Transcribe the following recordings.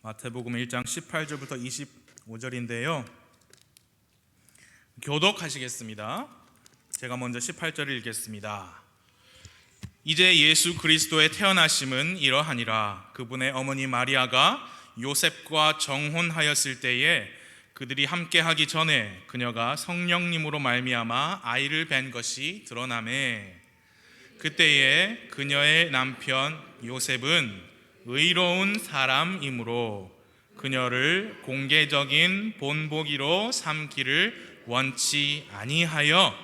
마태복음 1장 18절부터 25절인데요. 교독하시겠습니다. 제가 먼저 18절을 읽겠습니다. 이제 예수 그리스도의 태어나심은 이러하니라. 그분의 어머니 마리아가 요셉과 정혼하였을 때에 그들이 함께하기 전에 그녀가 성령님으로 말미암아 아이를 뵌 것이 드러나매, 그때에 그녀의 남편 요셉은 의로운 사람이므로 그녀를 공개적인 본보기로 삼기를 원치 아니하여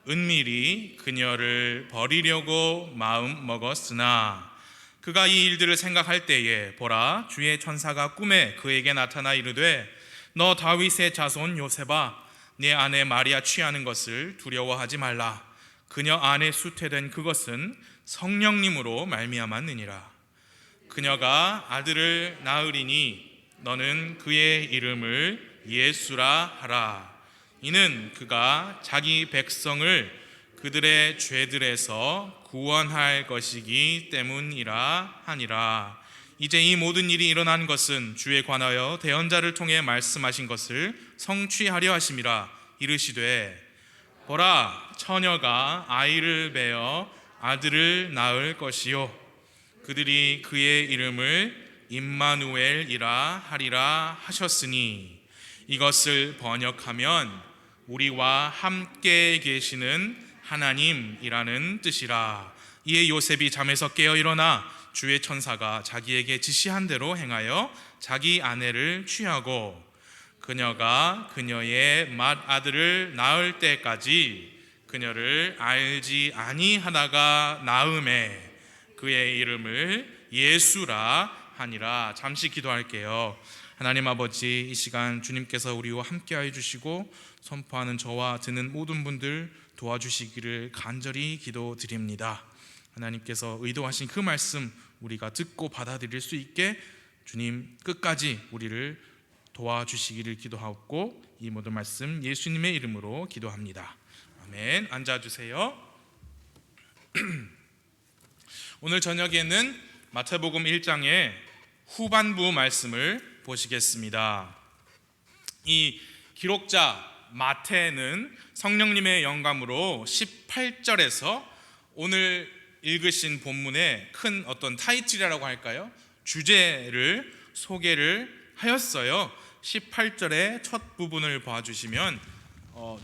은밀히 그녀를 버리려고 마음 먹었으나, 그가 이 일들을 생각할 때에 보라, 주의 천사가 꿈에 그에게 나타나 이르되, 너 다윗의 자손 요셉아, 네 아내 마리아 취하는 것을 두려워하지 말라. 그녀 안에 수태된 그것은 성령님으로 말미암았느니라. 그녀가 아들을 낳으리니 너는 그의 이름을 예수라 하라. 이는 그가 자기 백성을 그들의 죄들에서 구원할 것이기 때문이라 하니라. 이제 이 모든 일이 일어난 것은 주에 관하여 대언자를 통해 말씀하신 것을 성취하려 하심이라. 이르시되, 보라, 처녀가 아이를 베어 아들을 낳을 것이요 그들이 그의 이름을 임마누엘이라 하리라 하셨으니, 이것을 번역하면 우리와 함께 계시는 하나님이라는 뜻이라. 이에 요셉이 잠에서 깨어 일어나 주의 천사가 자기에게 지시한 대로 행하여 자기 아내를 취하고, 그녀가 그녀의 맏아들을 낳을 때까지 그녀를 알지 아니하다가 낳음에 그의 이름을 예수라 하니라. 잠시 기도할게요. 하나님 아버지, 이 시간 주님께서 우리와 함께하여 주시고 선포하는 저와 듣는 모든 분들 도와주시기를 간절히 기도드립니다. 하나님께서 의도하신 그 말씀 우리가 듣고 받아들일 수 있게 주님 끝까지 우리를 도와주시기를 기도하고, 이 모든 말씀 예수님의 이름으로 기도합니다. 아멘. 앉아주세요. 오늘 저녁에는 마태복음 1장의 후반부 말씀을 보시겠습니다. 이 기록자 마태는 성령님의 영감으로 18절에서 오늘 읽으신 본문의 큰 어떤 타이틀이라고 할까요? 주제를 소개를 하였어요. 18절의 첫 부분을 봐주시면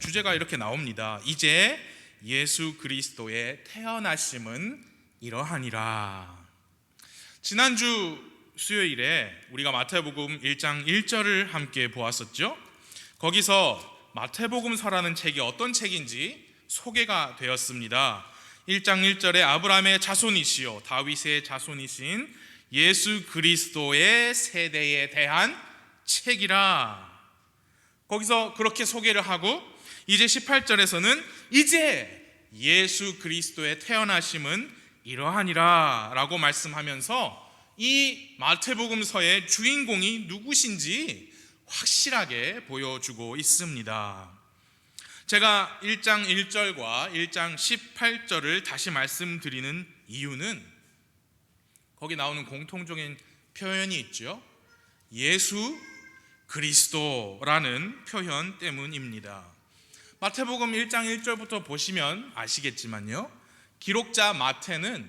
주제가 이렇게 나옵니다. 이제 예수 그리스도의 태어나심은 이러하니라. 지난주 수요일에 우리가 마태복음 1장 1절을 함께 보았었죠. 거기서 마태복음서라는 책이 어떤 책인지 소개가 되었습니다. 1장 1절에 아브라함의 자손이시요 다윗의 자손이신 예수 그리스도의 세대에 대한 책이라. 거기서 그렇게 소개를 하고, 이제 18절에서는 이제 예수 그리스도의 태어나심은 이러하니라 라고 말씀하면서 이 마태복음서의 주인공이 누구신지 확실하게 보여주고 있습니다. 제가 1장 1절과 1장 18절을 다시 말씀드리는 이유는 거기 나오는 공통적인 표현이 있죠. 예수 그리스도라는 표현 때문입니다. 마태복음 1장 1절부터 보시면 아시겠지만요, 기록자 마태는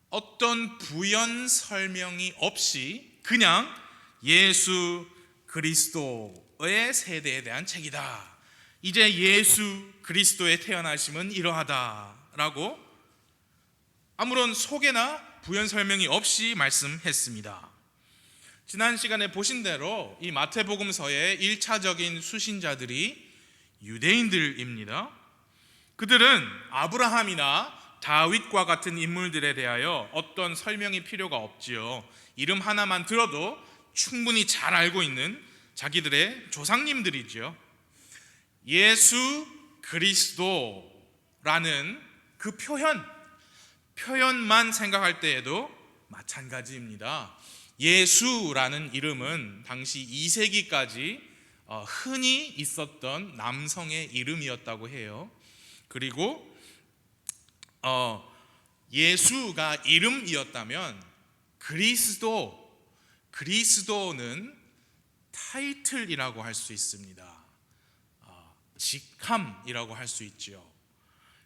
어떤 부연 설명이 없이 그냥 예수 그리스도의 세대에 대한 책이다. 이제 예수 그리스도의 태어나심은 이러하다라고 아무런 소개나 부연 설명이 없이 말씀했습니다. 지난 시간에 보신 대로 이 마태복음서의 1차적인 수신자들이 유대인들입니다. 그들은 아브라함이나 다윗과 같은 인물들에 대하여 어떤 설명이 필요가 없지요. 이름 하나만 들어도 충분히 잘 알고 있는 자기들의 조상님들이지요. 예수 그리스도라는 그 표현만 생각할 때에도 마찬가지입니다. 예수라는 이름은 당시 2세기까지 흔히 있었던 남성의 이름이었다고 해요. 그리고 예수가 이름이었다면 그리스도 그리스도는 타이틀이라고 할 수 있습니다. 직함이라고 할 수 있지요.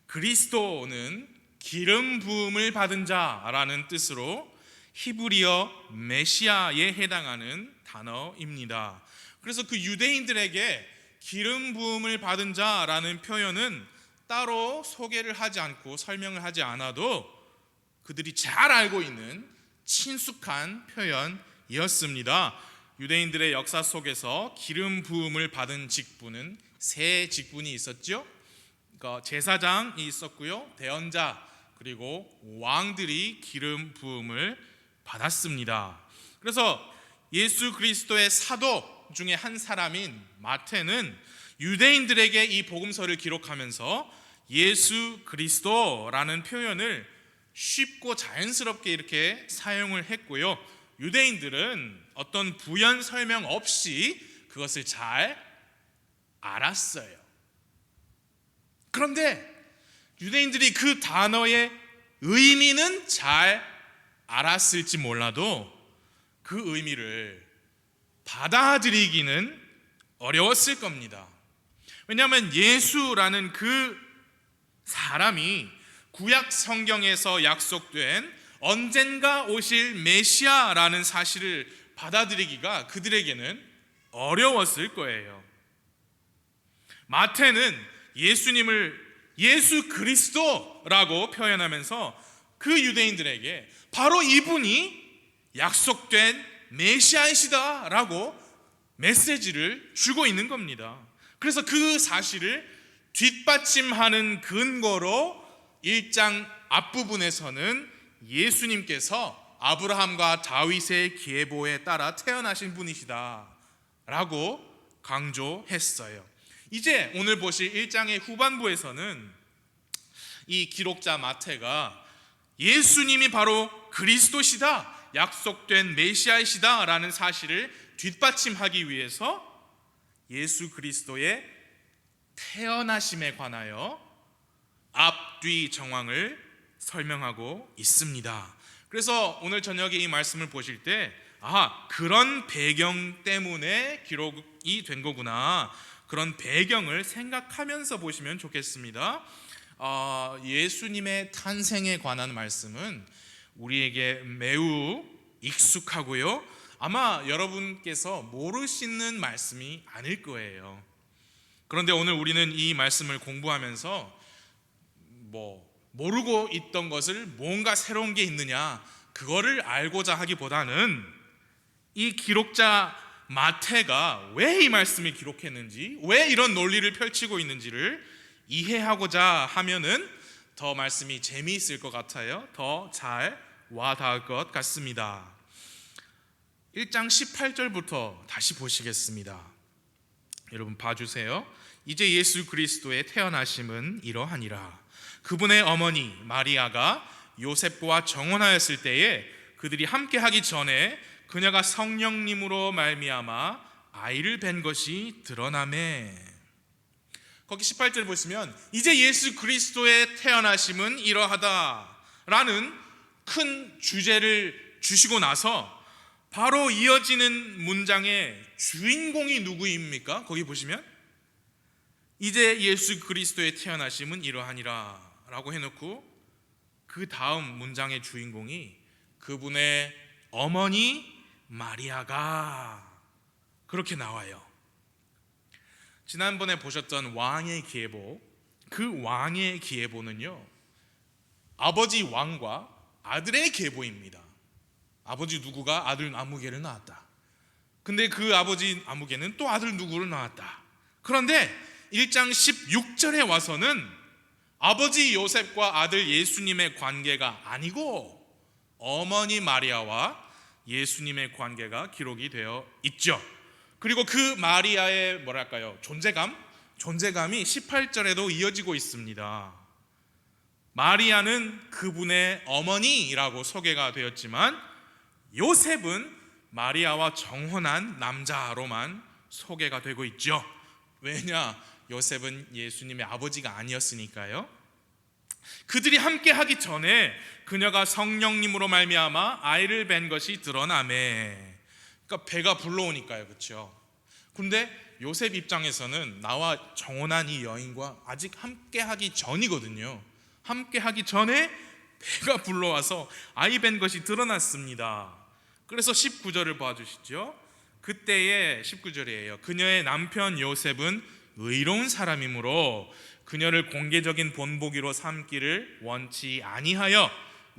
그리스도는 기름 부음을 받은 자라는 뜻으로 히브리어 메시아에 해당하는 단어입니다. 그래서 그 유대인들에게 기름 부음을 받은 자라는 표현은 따로 소개를 하지 않고 설명을 하지 않아도 그들이 잘 알고 있는 친숙한 표현이었습니다. 유대인들의 역사 속에서 기름 부음을 받은 직분은 세 직분이 있었죠. 그러니까 제사장이 있었고요, 대언자 그리고 왕들이 기름 부음을 받았습니다. 그래서 예수 그리스도의 사도 중에 한 사람인 마태는 유대인들에게 이 복음서를 기록하면서 예수 그리스도라는 표현을 쉽고 자연스럽게 이렇게 사용을 했고요, 유대인들은 어떤 부연 설명 없이 그것을 잘 알았어요. 그런데 유대인들이 그 단어의 의미는 잘 알았을지 몰라도 그 의미를 받아들이기는 어려웠을 겁니다. 왜냐하면 예수라는 그 사람이 구약 성경에서 약속된 언젠가 오실 메시아라는 사실을 받아들이기가 그들에게는 어려웠을 거예요. 마태는 예수님을 예수 그리스도라고 표현하면서 그 유대인들에게 바로 이분이 약속된 메시아이시다라고 메시지를 주고 있는 겁니다. 그래서 그 사실을 뒷받침하는 근거로 1장 앞부분에서는 예수님께서 아브라함과 다윗의 계보에 따라 태어나신 분이시다 라고 강조했어요. 이제 오늘 보실 1장의 후반부에서는 이 기록자 마태가 예수님이 바로 그리스도시다, 약속된 메시아이시다 라는 사실을 뒷받침하기 위해서 예수 그리스도의 태어나심에 관하여 앞뒤 정황을 설명하고 있습니다. 그래서 오늘 저녁에 이 말씀을 보실 때 그런 배경 때문에 기록이 된 거구나, 그런 배경을 생각하면서 보시면 좋겠습니다. 예수님의 탄생에 관한 말씀은 우리에게 매우 익숙하고요, 아마 여러분께서 모르시는 말씀이 아닐 거예요. 그런데 오늘 우리는 이 말씀을 공부하면서 모르고 있던 것을 뭔가 새로운 게 있느냐, 그거를 알고자 하기보다는 이 기록자 마태가 왜 이 말씀을 기록했는지, 왜 이런 논리를 펼치고 있는지를 이해하고자 하면은 더 말씀이 재미있을 것 같아요. 더 잘 와닿을 것 같습니다. 1장 18절부터 다시 보시겠습니다. 여러분 봐주세요. 이제 예수 그리스도의 태어나심은 이러하니라. 그분의 어머니 마리아가 요셉과 정혼하였을 때에 그들이 함께하기 전에 그녀가 성령님으로 말미암아 아이를 뵌 것이 드러나매. 거기 18절 보시면 이제 예수 그리스도의 태어나심은 이러하다라는 큰 주제를 주시고 나서 바로 이어지는 문장의 주인공이 누구입니까? 거기 보시면 이제 예수 그리스도의 태어나심은 이러하니라 라고 해놓고 그 다음 문장의 주인공이 그분의 어머니 마리아가 그렇게 나와요. 지난번에 보셨던 왕의 계보, 그 왕의 계보는요, 아버지 왕과 아들의 계보입니다. 아버지 누구가 아들 아무개를 낳았다. 근데 그 아버지 아무개는 또 아들 누구를 낳았다. 그런데 1장 16절에 와서는 아버지 요셉과 아들 예수님의 관계가 아니고 어머니 마리아와 예수님의 관계가 기록이 되어 있죠. 그리고 그 마리아의 존재감이 18절에도 이어지고 있습니다. 마리아는 그분의 어머니라고 소개가 되었지만 요셉은 마리아와 정혼한 남자로만 소개가 되고 있죠. 왜냐? 요셉은 예수님의 아버지가 아니었으니까요. 그들이 함께 하기 전에 그녀가 성령님으로 말미암아 아이를 뵌 것이 드러나매. 그러니까 배가 불러오니까요, 그렇죠? 근데 요셉 입장에서는 나와 정혼한 이 여인과 아직 함께하기 전이거든요. 함께하기 전에 배가 불러와서 아이 뵌 것이 드러났습니다. 그래서 19절을 봐주시죠. 그때의 19절이에요. 그녀의 남편 요셉은 의로운 사람이므로 그녀를 공개적인 본보기로 삼기를 원치 아니하여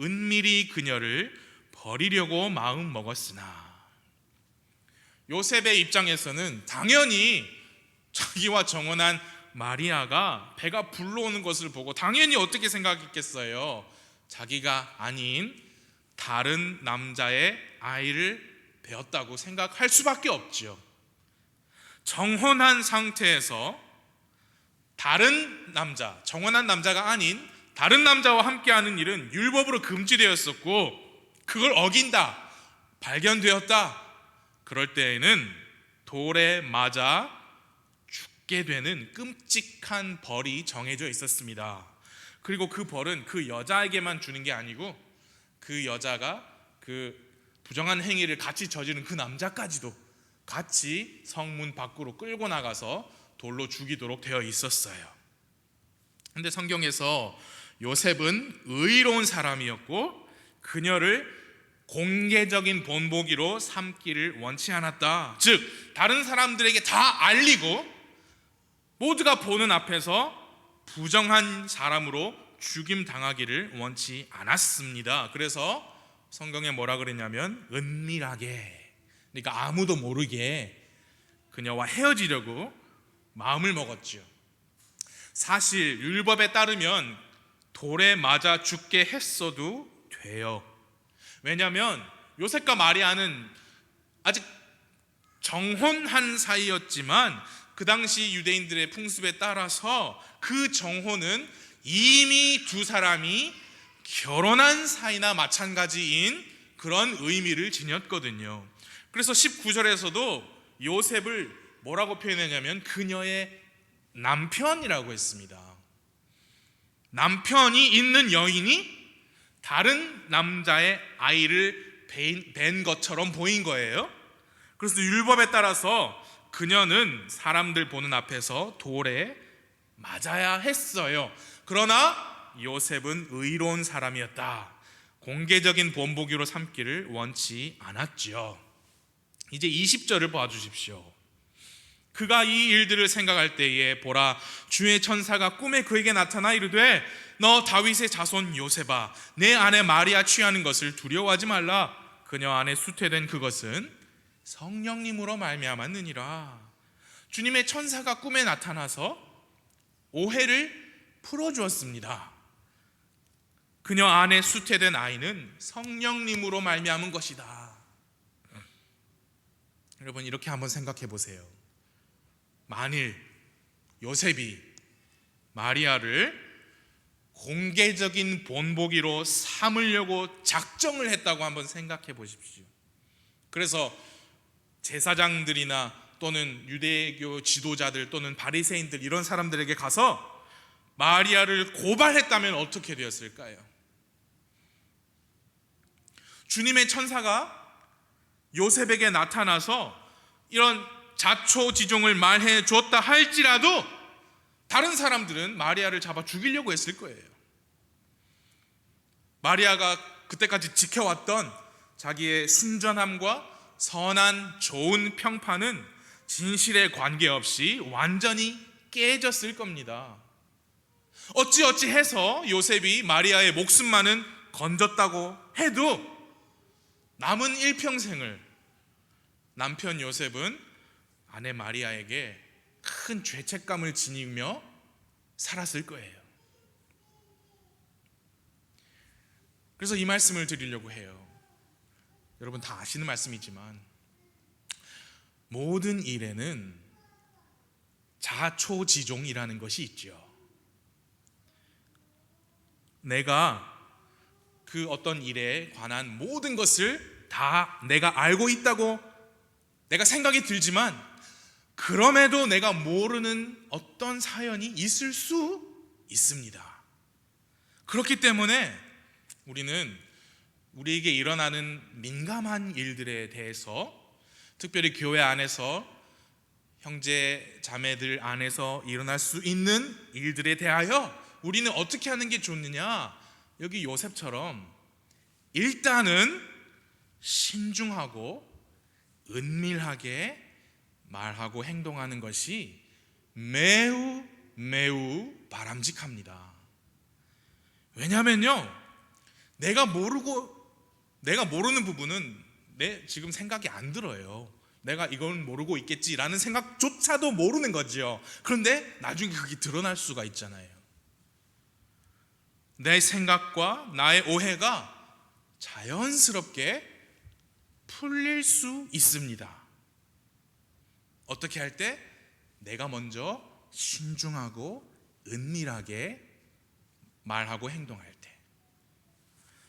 은밀히 그녀를 버리려고 마음 먹었으나, 요셉의 입장에서는 당연히 자기와 정혼한 마리아가 배가 불러오는 것을 보고 당연히 어떻게 생각했겠어요? 자기가 아닌 다른 남자의 아이를 배웠다고 생각할 수밖에 없죠. 정혼한 상태에서 다른 남자, 정혼한 남자가 아닌 다른 남자와 함께하는 일은 율법으로 금지되었었고, 그걸 어긴다, 발견되었다, 그럴 때에는 돌에 맞아 죽게 되는 끔찍한 벌이 정해져 있었습니다. 그리고 그 벌은 그 여자에게만 주는 게 아니고 그 여자가 그 부정한 행위를 같이 저지른 그 남자까지도 같이 성문 밖으로 끌고 나가서 돌로 죽이도록 되어 있었어요. 근데 성경에서 요셉은 의로운 사람이었고 그녀를 공개적인 본보기로 삼기를 원치 않았다. 즉 다른 사람들에게 다 알리고 모두가 보는 앞에서 부정한 사람으로 죽임 당하기를 원치 않았습니다. 그래서 성경에 뭐라 그랬냐면 은밀하게, 그러니까 아무도 모르게 그녀와 헤어지려고 마음을 먹었죠. 사실 율법에 따르면 돌에 맞아 죽게 했어도 돼요. 왜냐하면 요셉과 마리아는 아직 정혼한 사이였지만 그 당시 유대인들의 풍습에 따라서 그 정혼은 이미 두 사람이 결혼한 사이나 마찬가지인 그런 의미를 지녔거든요. 그래서 19절에서도 요셉을 뭐라고 표현했냐면 그녀의 남편이라고 했습니다. 남편이 있는 여인이 다른 남자의 아이를 뵌 것처럼 보인 거예요. 그래서 율법에 따라서 그녀는 사람들 보는 앞에서 돌에 맞아야 했어요. 그러나 요셉은 의로운 사람이었다. 공개적인 본보기로 삼기를 원치 않았죠. 이제 20절을 봐주십시오. 그가 이 일들을 생각할 때에 보라, 주의 천사가 꿈에 그에게 나타나 이르되 너 다윗의 자손 요셉아, 내 아내 마리아 취하는 것을 두려워하지 말라. 그녀 안에 수태된 그것은 성령님으로 말미암았느니라. 주님의 천사가 꿈에 나타나서 오해를 풀어주었습니다. 그녀 안에 수태된 아이는 성령님으로 말미암은 것이다. 여러분 이렇게 한번 생각해 보세요. 만일 요셉이 마리아를 공개적인 본보기로 삼으려고 작정을 했다고 한번 생각해 보십시오. 그래서 제사장들이나 또는 유대교 지도자들 또는 바리새인들 이런 사람들에게 가서 마리아를 고발했다면 어떻게 되었을까요? 주님의 천사가 요셉에게 나타나서 이런 자초지종을 말해 줬다 할지라도 다른 사람들은 마리아를 잡아 죽이려고 했을 거예요. 마리아가 그때까지 지켜왔던 자기의 순전함과 선한 좋은 평판은 진실에 관계없이 완전히 깨졌을 겁니다. 어찌해서 요셉이 마리아의 목숨만은 건졌다고 해도 남은 일평생을 남편 요셉은 아내 마리아에게 큰 죄책감을 지니며 살았을 거예요. 그래서 이 말씀을 드리려고 해요. 여러분 다 아시는 말씀이지만 모든 일에는 자초지종이라는 것이 있죠. 내가 그 어떤 일에 관한 모든 것을 다 내가 알고 있다고 내가 생각이 들지만 그럼에도 내가 모르는 어떤 사연이 있을 수 있습니다. 그렇기 때문에 우리는 우리에게 일어나는 민감한 일들에 대해서 특별히 교회 안에서 형제 자매들 안에서 일어날 수 있는 일들에 대하여 우리는 어떻게 하는 게 좋느냐? 여기 요셉처럼 일단은 신중하고 은밀하게 말하고 행동하는 것이 매우 바람직합니다. 왜냐하면요, 내가 모르는 부분은 내 지금 생각이 안 들어요. 내가 이건 모르고 있겠지라는 생각조차도 모르는 거죠. 그런데 나중에 그게 드러날 수가 있잖아요. 내 생각과 나의 오해가 자연스럽게 풀릴 수 있습니다. 어떻게 할 때? 내가 먼저 신중하고 은밀하게 말하고 행동할 때.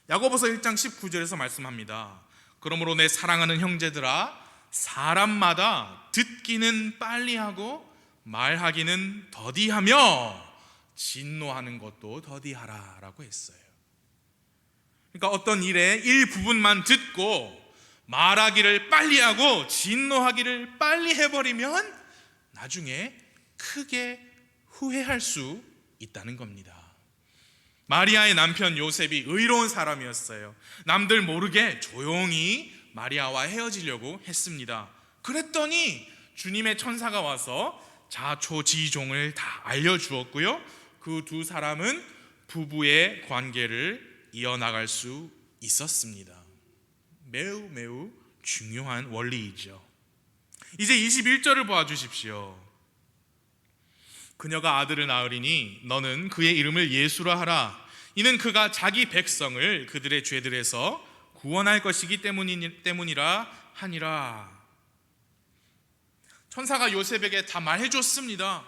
야고보서 1장 19절에서 말씀합니다. 그러므로 내 사랑하는 형제들아, 사람마다 듣기는 빨리하고 말하기는 더디하며 진노하는 것도 더디하라 라고 했어요. 그러니까 어떤 일의 일부분만 듣고 말하기를 빨리 하고 진노하기를 빨리 해버리면 나중에 크게 후회할 수 있다는 겁니다. 마리아의 남편 요셉이 의로운 사람이었어요. 남들 모르게 조용히 마리아와 헤어지려고 했습니다. 그랬더니 주님의 천사가 와서 자초지종을 다 알려주었고요, 그 두 사람은 부부의 관계를 이어나갈 수 있었습니다. 매우 중요한 원리이죠. 이제 21절을 보아주십시오. 그녀가 아들을 낳으리니 너는 그의 이름을 예수라 하라. 이는 그가 자기 백성을 그들의 죄들에서 구원할 것이기 때문이라 하니라. 천사가 요셉에게 다 말해줬습니다.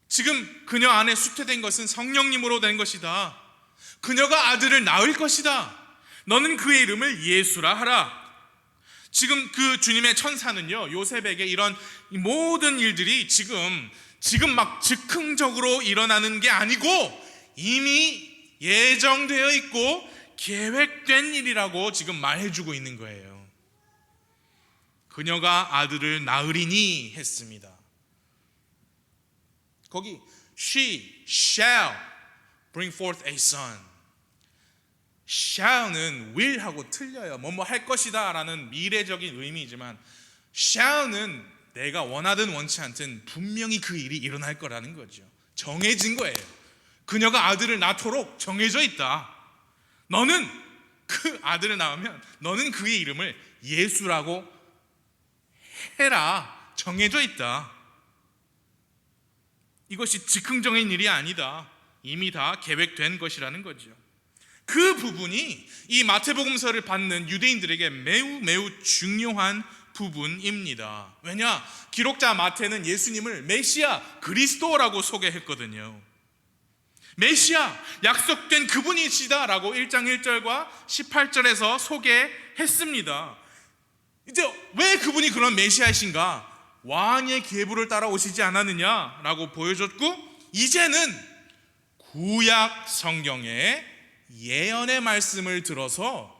지금 그녀 안에 수태된 것은 성령님으로 된 것이다. 그녀가 아들을 낳을 것이다. 너는 그의 이름을 예수라 하라. 지금 그 주님의 천사는요, 요셉에게 이런 모든 일들이 지금 막 즉흥적으로 일어나는 게 아니고 이미 예정되어 있고 계획된 일이라고 지금 말해주고 있는 거예요. 그녀가 아들을 낳으리니 했습니다. 거기 she shall bring forth a son. shall는 will하고 틀려요. 뭐뭐 할 것이다 라는 미래적인 의미이지만 shall는 내가 원하든 원치 않든 분명히 그 일이 일어날 거라는 거죠. 정해진 거예요. 그녀가 아들을 낳도록 정해져 있다. 너는 그 아들을 낳으면 너는 그의 이름을 예수라고 해라. 정해져 있다. 이것이 즉흥적인 일이 아니다. 이미 다 계획된 것이라는 거죠. 그 부분이 이 마태복음서를 받는 유대인들에게 매우 중요한 부분입니다. 왜냐? 기록자 마태는 예수님을 메시아, 그리스도라고 소개했거든요. 메시아, 약속된 그분이시다라고 1장 1절과 18절에서 소개했습니다. 이제 왜 그분이 그런 메시아이신가? 왕의 계보를 따라 오시지 않았느냐라고 보여줬고, 이제는 구약 성경의 예언의 말씀을 들어서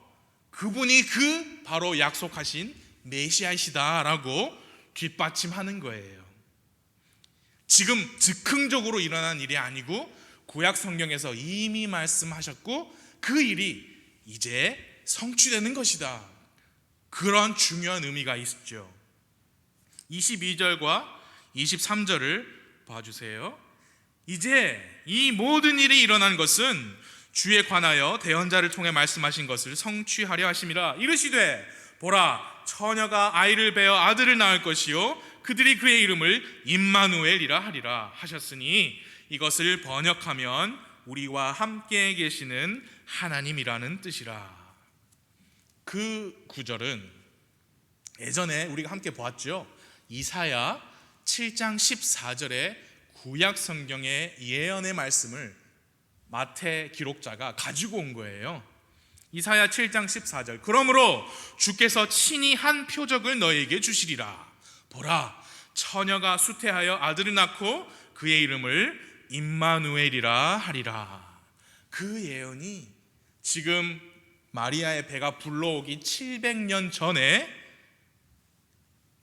그분이 그 바로 약속하신 메시아이시다라고 뒷받침하는 거예요. 지금 즉흥적으로 일어난 일이 아니고 구약 성경에서 이미 말씀하셨고 그 일이 이제 성취되는 것이다. 그런 중요한 의미가 있죠. 22절과 23절을 봐주세요. 이제 이 모든 일이 일어난 것은 주에 관하여 대언자를 통해 말씀하신 것을 성취하려 하심이라. 이르시되 보라, 처녀가 아이를 베어 아들을 낳을 것이요 그들이 그의 이름을 임마누엘이라 하리라 하셨으니 이것을 번역하면 우리와 함께 계시는 하나님이라는 뜻이라. 그 구절은 예전에 우리가 함께 보았죠. 이사야 7장 14절에 구약 성경의 예언의 말씀을 마태 기록자가 가지고 온 거예요. 이사야 7장 14절. 그러므로 주께서 친히 한 표적을 너에게 주시리라. 보라, 처녀가 수태하여 아들을 낳고 그의 이름을 임마누엘이라 하리라. 그 예언이 지금 마리아의 배가 불러오기 700년 전에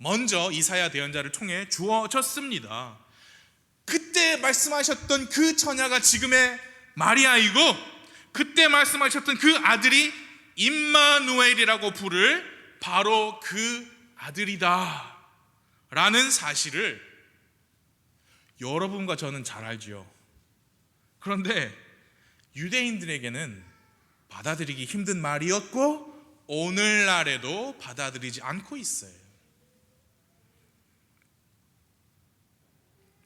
먼저 이사야 대언자를 통해 주어졌습니다. 그때 말씀하셨던 그 처녀가 지금의 마리아이고, 그때 말씀하셨던 그 아들이 임마누엘이라고 부를 바로 그 아들이다 라는 사실을 여러분과 저는 잘 알지요. 그런데 유대인들에게는 받아들이기 힘든 말이었고 오늘날에도 받아들이지 않고 있어요.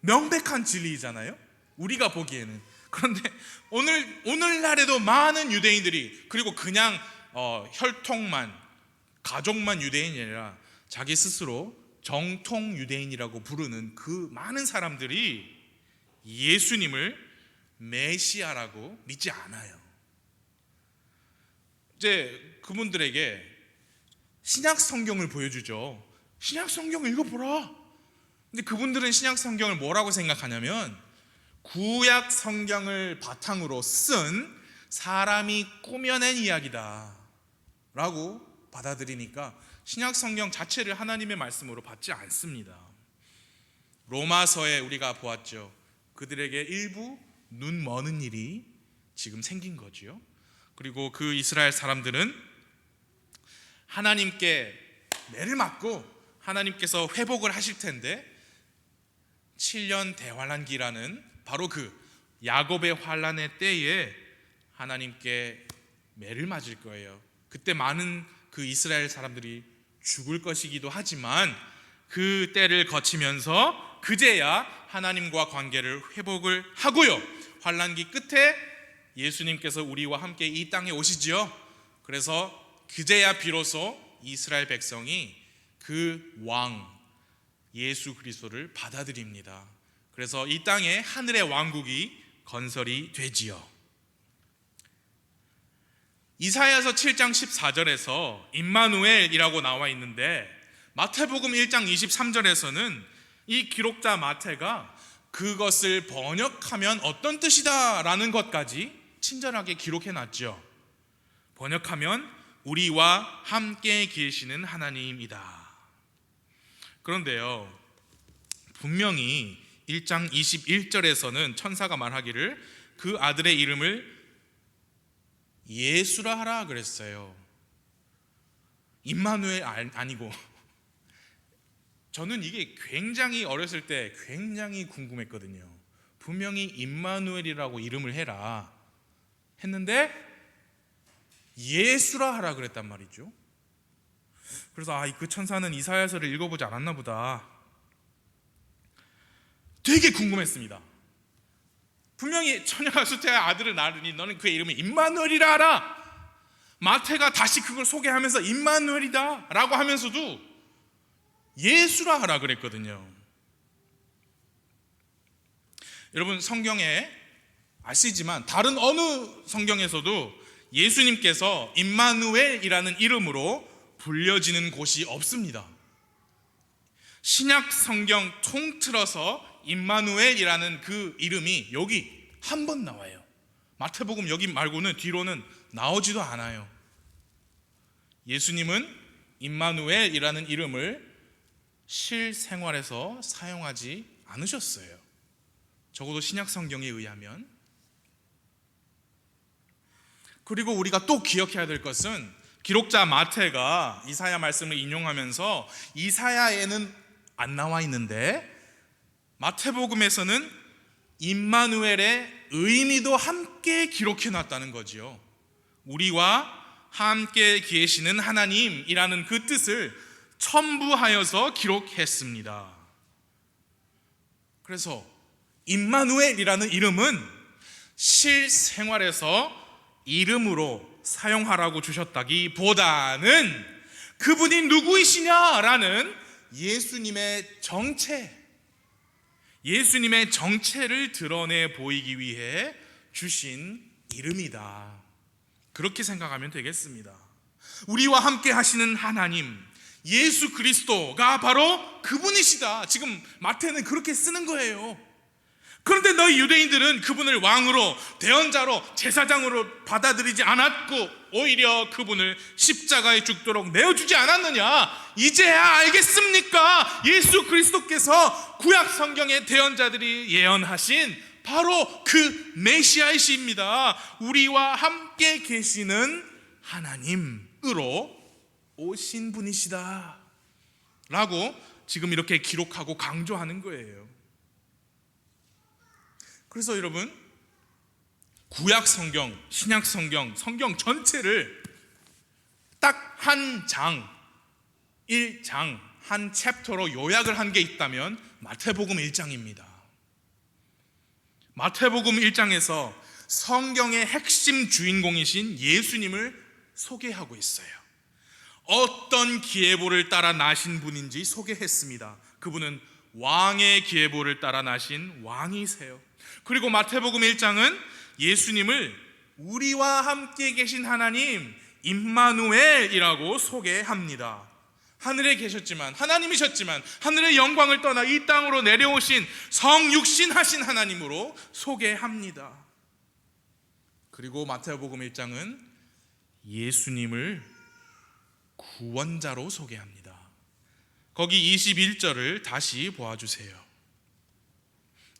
명백한 진리이잖아요, 우리가 보기에는. 그런데 오늘날에도 많은 유대인들이, 그리고 그냥 혈통만, 가족만 유대인이 아니라 자기 스스로 정통 유대인이라고 부르는 그 많은 사람들이 예수님을 메시아라고 믿지 않아요. 이제 그분들에게 신약 성경을 보여주죠. 신약 성경 읽어보라. 근데 그분들은 신약 성경을 뭐라고 생각하냐면 구약 성경을 바탕으로 쓴 사람이 꾸며낸 이야기다 라고 받아들이니까 신약 성경 자체를 하나님의 말씀으로 받지 않습니다. 로마서에 우리가 보았죠. 그들에게 일부 눈 머는 일이 지금 생긴 거지요. 그리고 그 이스라엘 사람들은 하나님께 매를 맞고 하나님께서 회복을 하실 텐데 7년 대환란기라는 바로 그 야곱의 환란의 때에 하나님께 매를 맞을 거예요. 그때 많은 그 이스라엘 사람들이 죽을 것이기도 하지만 그 때를 거치면서 그제야 하나님과 관계를 회복을 하고요, 환란기 끝에 예수님께서 우리와 함께 이 땅에 오시지요. 그래서 그제야 비로소 이스라엘 백성이 그 왕 예수 그리스도를 받아들입니다. 그래서 이 땅에 하늘의 왕국이 건설이 되지요. 이사야서 7장 14절에서 임마누엘이라고 나와 있는데 마태복음 1장 23절에서는 이 기록자 마태가 그것을 번역하면 어떤 뜻이다 라는 것까지 친절하게 기록해 놨죠. 번역하면 우리와 함께 계시는 하나님이다. 그런데요, 분명히 1장 21절에서는 천사가 말하기를 그 아들의 이름을 예수라 하라 그랬어요. 임마누엘 아니고. 저는 이게 굉장히 어렸을 때 굉장히 궁금했거든요. 분명히 임마누엘이라고 이름을 해라 했는데 예수라 하라 그랬단 말이죠. 그래서 그 천사는 이사야서를 읽어보지 않았나 보다 되게 궁금했습니다. 분명히 처녀가 수태가 아들을 낳으니 너는 그의 이름을 임마누엘이라 하라. 마태가 다시 그걸 소개하면서 임마누엘이다 라고 하면서도 예수라 하라 그랬거든요. 여러분, 성경에 아시지만 다른 어느 성경에서도 예수님께서 임마누엘이라는 이름으로 불려지는 곳이 없습니다. 신약 성경 통틀어서 임마누엘이라는 그 이름이 여기 한 번 나와요. 마태복음 여기 말고는 뒤로는 나오지도 않아요. 예수님은 임마누엘이라는 이름을 실생활에서 사용하지 않으셨어요. 적어도 신약 성경에 의하면. 그리고 우리가 또 기억해야 될 것은 기록자 마태가 이사야 말씀을 인용하면서 이사야에는 안 나와 있는데 마태복음에서는 임마누엘의 의미도 함께 기록해 놨다는 거지요. 우리와 함께 계시는 하나님이라는 그 뜻을 첨부하여서 기록했습니다. 그래서 임마누엘이라는 이름은 실생활에서 이름으로 사용하라고 주셨다기보다는 그분이 누구이시냐라는 예수님의 정체를 드러내 보이기 위해 주신 이름이다. 그렇게 생각하면 되겠습니다. 우리와 함께 하시는 하나님 예수 그리스도가 바로 그분이시다. 지금 마태는 그렇게 쓰는 거예요. 그런데 너희 유대인들은 그분을 왕으로, 대언자로, 제사장으로 받아들이지 않았고 오히려 그분을 십자가에 죽도록 내어주지 않았느냐? 이제야 알겠습니까? 예수 그리스도께서 구약 성경의 대언자들이 예언하신 바로 그 메시아이십니다. 우리와 함께 계시는 하나님으로 오신 분이시다 라고 지금 이렇게 기록하고 강조하는 거예요. 그래서 여러분, 구약 성경, 신약 성경, 성경 전체를 딱 한 장, 1장, 한 챕터로 요약을 한 게 있다면 마태복음 1장입니다. 마태복음 1장에서 성경의 핵심 주인공이신 예수님을 소개하고 있어요. 어떤 기회보를 따라 나신 분인지 소개했습니다. 그분은 왕의 기회보를 따라 나신 왕이세요. 그리고 마태복음 1장은 예수님을 우리와 함께 계신 하나님 임마누엘이라고 소개합니다. 하늘에 계셨지만, 하나님이셨지만 하늘의 영광을 떠나 이 땅으로 내려오신 성육신하신 하나님으로 소개합니다. 그리고 마태복음 1장은 예수님을 구원자로 소개합니다. 거기 21절을 다시 보아주세요.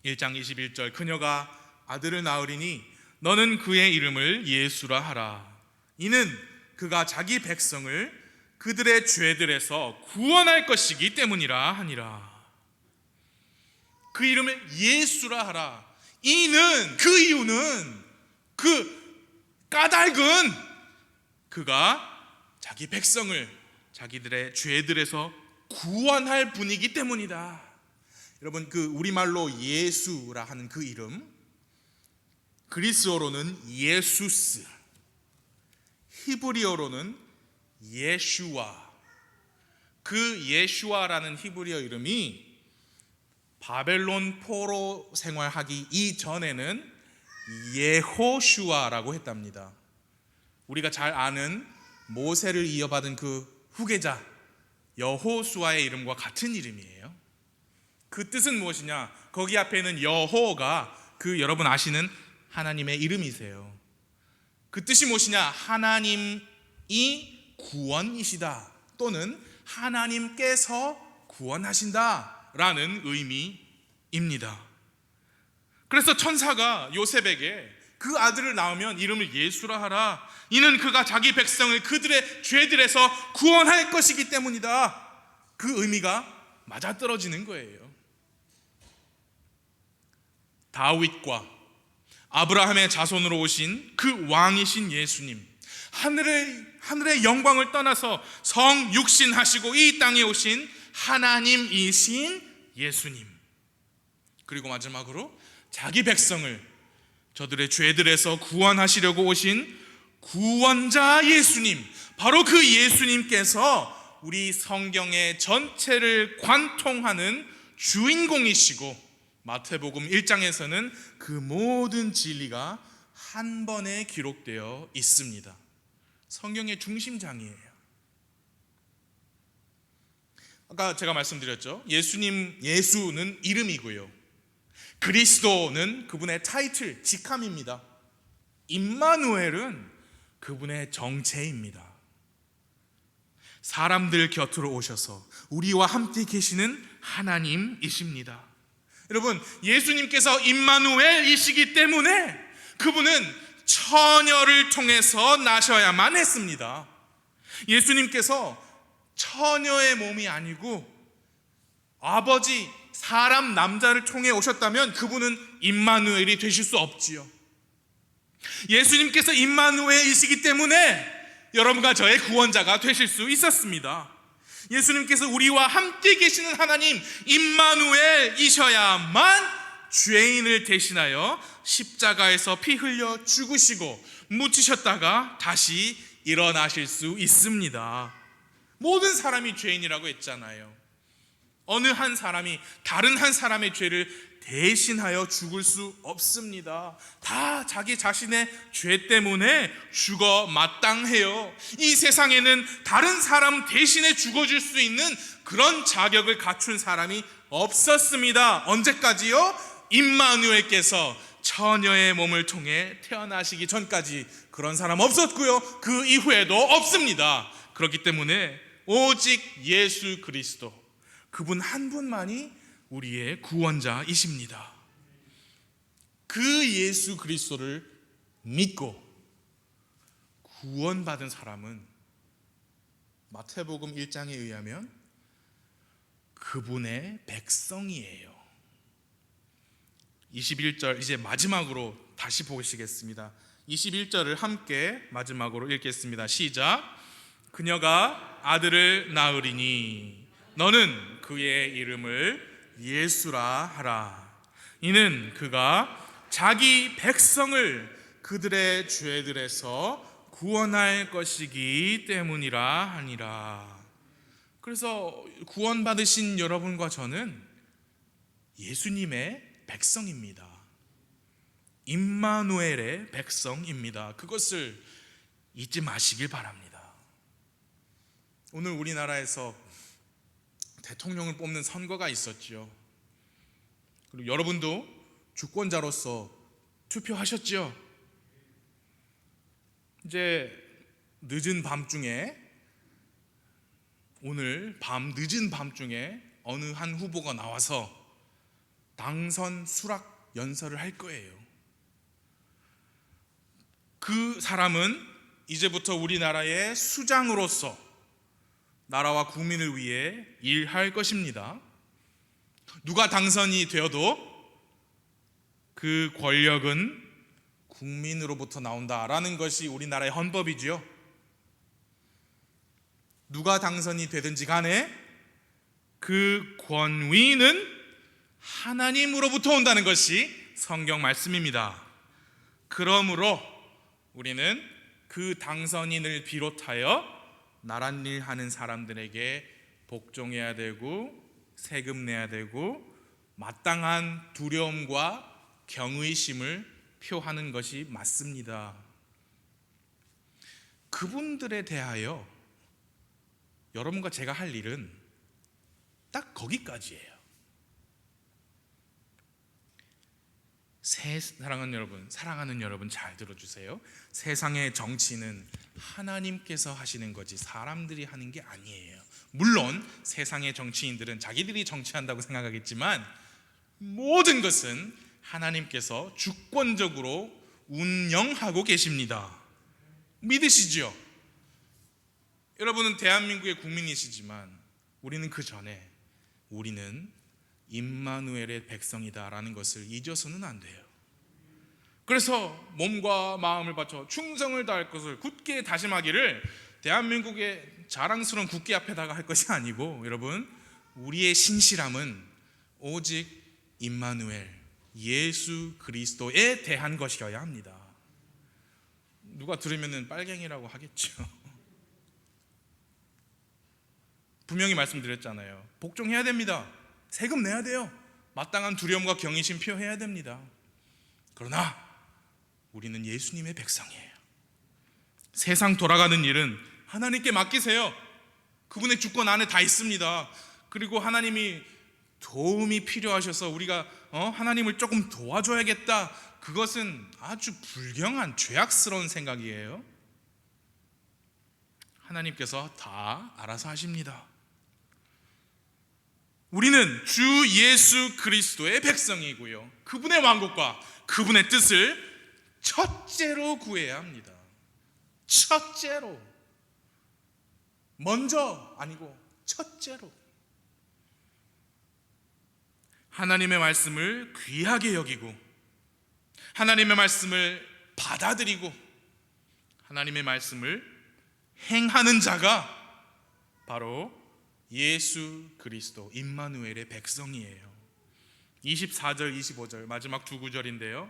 1장 21절, 그녀가 아들을 낳으리니 너는 그의 이름을 예수라 하라. 이는 그가 자기 백성을 그들의 죄들에서 구원할 것이기 때문이라 하니라. 그 이름을 예수라 하라. 이는, 그 이유는, 그 까닭은 그가 자기 백성을 자기들의 죄들에서 구원할 분이기 때문이다. 여러분, 그 우리말로 예수라 하는 그 이름, 그리스어로는 예수스, 히브리어로는 예슈아. 그 예슈아라는 히브리어 이름이 바벨론 포로 생활하기 이전에는 예호슈아라고 했답니다. 우리가 잘 아는 모세를 이어받은 그 후계자 여호수아의 이름과 같은 이름이에요. 그 뜻은 무엇이냐? 거기 앞에는 여호가 그 여러분 아시는 하나님의 이름이세요. 그 뜻이 무엇이냐? 하나님이 구원이시다, 또는 하나님께서 구원하신다 라는 의미입니다. 그래서 천사가 요셉에게 그 아들을 낳으면 이름을 예수라 하라. 이는 그가 자기 백성을 그들의 죄들에서 구원할 것이기 때문이다. 그 의미가 맞아떨어지는 거예요. 다윗과 아브라함의 자손으로 오신 그 왕이신 예수님, 하늘의 영광을 떠나서 성육신하시고 이 땅에 오신 하나님이신 예수님, 그리고 마지막으로 자기 백성을 저들의 죄들에서 구원하시려고 오신 구원자 예수님, 바로 그 예수님께서 우리 성경의 전체를 관통하는 주인공이시고, 마태복음 1장에서는 그 모든 진리가 한 번에 기록되어 있습니다. 성경의 중심장이에요. 아까 제가 말씀드렸죠. 예수는 이름이고요, 그리스도는 그분의 타이틀, 직함입니다. 임마누엘은 그분의 정체입니다. 사람들 곁으로 오셔서 우리와 함께 계시는 하나님이십니다. 여러분, 예수님께서 임마누엘이시기 때문에 그분은 처녀를 통해서 나셔야만 했습니다. 예수님께서 처녀의 몸이 아니고 아버지 사람 남자를 통해 오셨다면 그분은 임마누엘이 되실 수 없지요. 예수님께서 임마누엘이시기 때문에 여러분과 저의 구원자가 되실 수 있었습니다. 예수님께서 우리와 함께 계시는 하나님 임마누엘이셔야만 죄인을 대신하여 십자가에서 피 흘려 죽으시고 묻히셨다가 다시 일어나실 수 있습니다. 모든 사람이 죄인이라고 했잖아요. 어느 한 사람이 다른 한 사람의 죄를 대신하여 죽을 수 없습니다. 다 자기 자신의 죄 때문에 죽어 마땅해요. 이 세상에는 다른 사람 대신에 죽어줄 수 있는 그런 자격을 갖춘 사람이 없었습니다. 언제까지요? 임마누엘께서 처녀의 몸을 통해 태어나시기 전까지 그런 사람 없었고요, 그 이후에도 없습니다. 그렇기 때문에 오직 예수 그리스도, 그분 한 분만이 우리의 구원자이십니다. 그 예수 그리스도를 믿고 구원받은 사람은 마태복음 1장에 의하면 그분의 백성이에요. 21절 이제 마지막으로 다시 보시겠습니다. 21절을 함께 마지막으로 읽겠습니다. 시작. 그녀가 아들을 낳으리니 너는 그의 이름을 예수라 하라. 이는 그가 자기 백성을 그들의 죄들에서 구원할 것이기 때문이라 하니라. 그래서 구원받으신 여러분과 저는 예수님의 백성입니다. 임마누엘의 백성입니다. 그것을 잊지 마시길 바랍니다. 오늘 우리나라에서 대통령을 뽑는 선거가 있었죠. 그리고 여러분도 주권자로서 투표하셨죠. 이제 늦은 밤중에, 오늘 밤 늦은 밤중에 어느 한 후보가 나와서 당선 수락 연설을 할 거예요. 그 사람은 이제부터 우리나라의 수장으로서 나라와 국민을 위해 일할 것입니다. 누가 당선이 되어도 그 권력은 국민으로부터 나온다라는 것이 우리나라의 헌법이지요. 누가 당선이 되든지 간에 그 권위는 하나님으로부터 온다는 것이 성경 말씀입니다. 그러므로 우리는 그 당선인을 비롯하여 나랏일 하는 사람들에게 복종해야 되고 세금 내야 되고 마땅한 두려움과 경의심을 표하는 것이 맞습니다. 그분들에 대하여 여러분과 제가 할 일은 딱 거기까지예요. 사랑하는 여러분 잘 들어주세요. 세상의 정치는 하나님께서 하시는 거지 사람들이 하는 게 아니에요. 물론 세상의 정치인들은 자기들이 정치한다고 생각하겠지만 모든 것은 하나님께서 주권적으로 운영하고 계십니다. 믿으시죠? 여러분은 대한민국의 국민이시지만 우리는 그 전에 우리는 임마누엘의 백성이다라는 것을 잊어서는 안 돼요. 그래서 몸과 마음을 바쳐 충성을 다할 것을 굳게 다짐하기를 대한민국의 자랑스러운 국기 앞에다가 할 것이 아니고, 여러분, 우리의 신실함은 오직 임마누엘 예수 그리스도에 대한 것이어야 합니다. 누가 들으면 빨갱이라고 하겠죠. 분명히 말씀드렸잖아요. 복종해야 됩니다. 세금 내야 돼요. 마땅한 두려움과 경외심 표해야 됩니다. 그러나 우리는 예수님의 백성이에요. 세상 돌아가는 일은 하나님께 맡기세요. 그분의 주권 안에 다 있습니다. 그리고 하나님이 도움이 필요하셔서 우리가 하나님을 조금 도와줘야겠다, 그것은 아주 불경한 죄악스러운 생각이에요. 하나님께서 다 알아서 하십니다. 우리는 주 예수 그리스도의 백성이고요, 그분의 왕국과 그분의 뜻을 첫째로 구해야 합니다. 첫째로, 먼저 아니고 첫째로. 하나님의 말씀을 귀하게 여기고 하나님의 말씀을 받아들이고 하나님의 말씀을 행하는 자가 바로 예수 그리스도 임마누엘의 백성이에요. 24절 25절 마지막 두 구절인데요,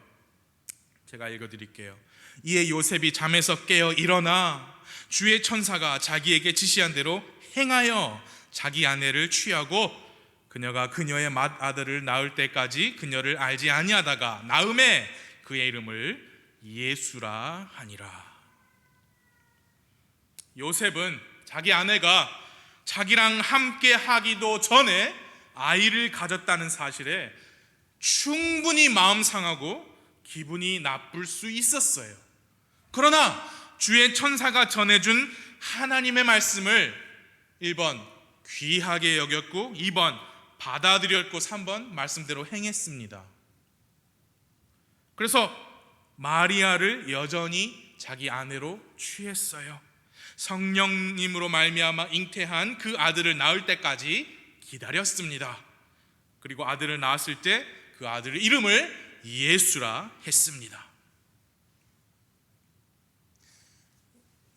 제가 읽어드릴게요. 이에 요셉이 잠에서 깨어 일어나 주의 천사가 자기에게 지시한 대로 행하여 자기 아내를 취하고 그녀가 그녀의 맏아들을 낳을 때까지 그녀를 알지 아니하다가 낳음에 그의 이름을 예수라 하니라. 요셉은 자기 아내가 자기랑 함께 하기도 전에 아이를 가졌다는 사실에 충분히 마음 상하고 기분이 나쁠 수 있었어요. 그러나 주의 천사가 전해준 하나님의 말씀을 1번 귀하게 여겼고 2번 받아들였고 3번 말씀대로 행했습니다. 그래서 마리아를 여전히 자기 아내로 취했어요. 성령님으로 말미암아 잉태한 그 아들을 낳을 때까지 기다렸습니다. 그리고 아들을 낳았을 때 그 아들의 이름을 예수라 했습니다.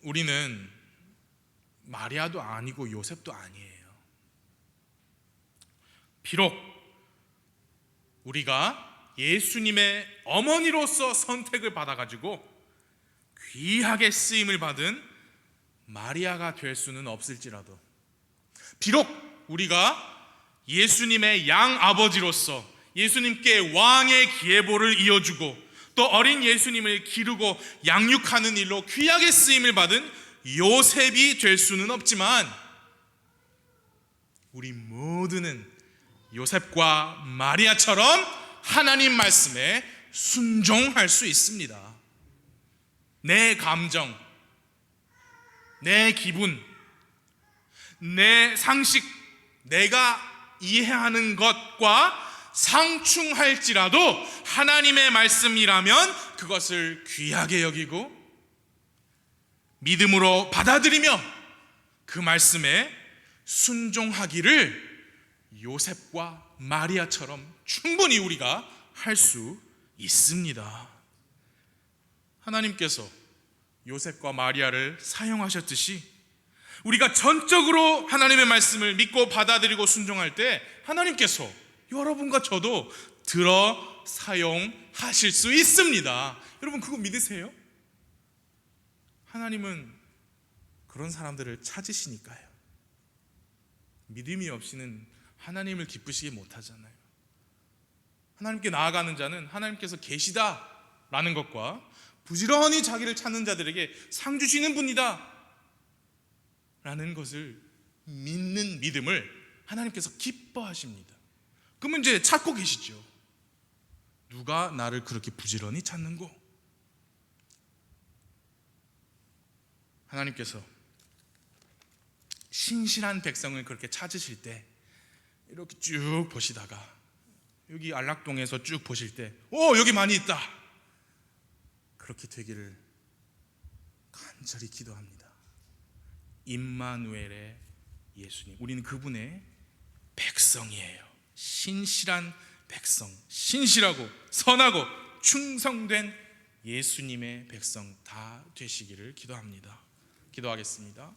우리는 마리아도 아니고 요셉도 아니에요. 비록 우리가 예수님의 어머니로서 선택을 받아가지고 귀하게 쓰임을 받은 마리아가 될 수는 없을지라도, 비록 우리가 예수님의 양아버지로서 예수님께 왕의 기예보를 이어주고 또 어린 예수님을 기르고 양육하는 일로 귀하게 쓰임을 받은 요셉이 될 수는 없지만, 우리 모두는 요셉과 마리아처럼 하나님 말씀에 순종할 수 있습니다. 내 감정, 내 기분, 내 상식, 내가 이해하는 것과 상충할지라도 하나님의 말씀이라면 그것을 귀하게 여기고 믿음으로 받아들이며 그 말씀에 순종하기를 요셉과 마리아처럼 충분히 우리가 할 수 있습니다. 하나님께서 요셉과 마리아를 사용하셨듯이 우리가 전적으로 하나님의 말씀을 믿고 받아들이고 순종할 때 하나님께서 여러분과 저도 들어 사용하실 수 있습니다. 여러분 그거 믿으세요? 하나님은 그런 사람들을 찾으시니까요. 믿음이 없이는 하나님을 기쁘시게 못하잖아요. 하나님께 나아가는 자는 하나님께서 계시다라는 것과 부지런히 자기를 찾는 자들에게 상 주시는 분이다 라는 것을 믿는 믿음을 하나님께서 기뻐하십니다. 그러면 이제 찾고 계시죠. 누가 나를 그렇게 부지런히 찾는고? 하나님께서 신실한 백성을 그렇게 찾으실 때 이렇게 쭉 보시다가 여기 안락동에서 쭉 보실 때 여기 많이 있다, 그렇게 되기를 간절히 기도합니다. 임마누엘의 예수님, 우리는 그분의 백성이에요. 신실한 백성, 신실하고 선하고 충성된 예수님의 백성 다 되시기를 기도합니다. 기도하겠습니다.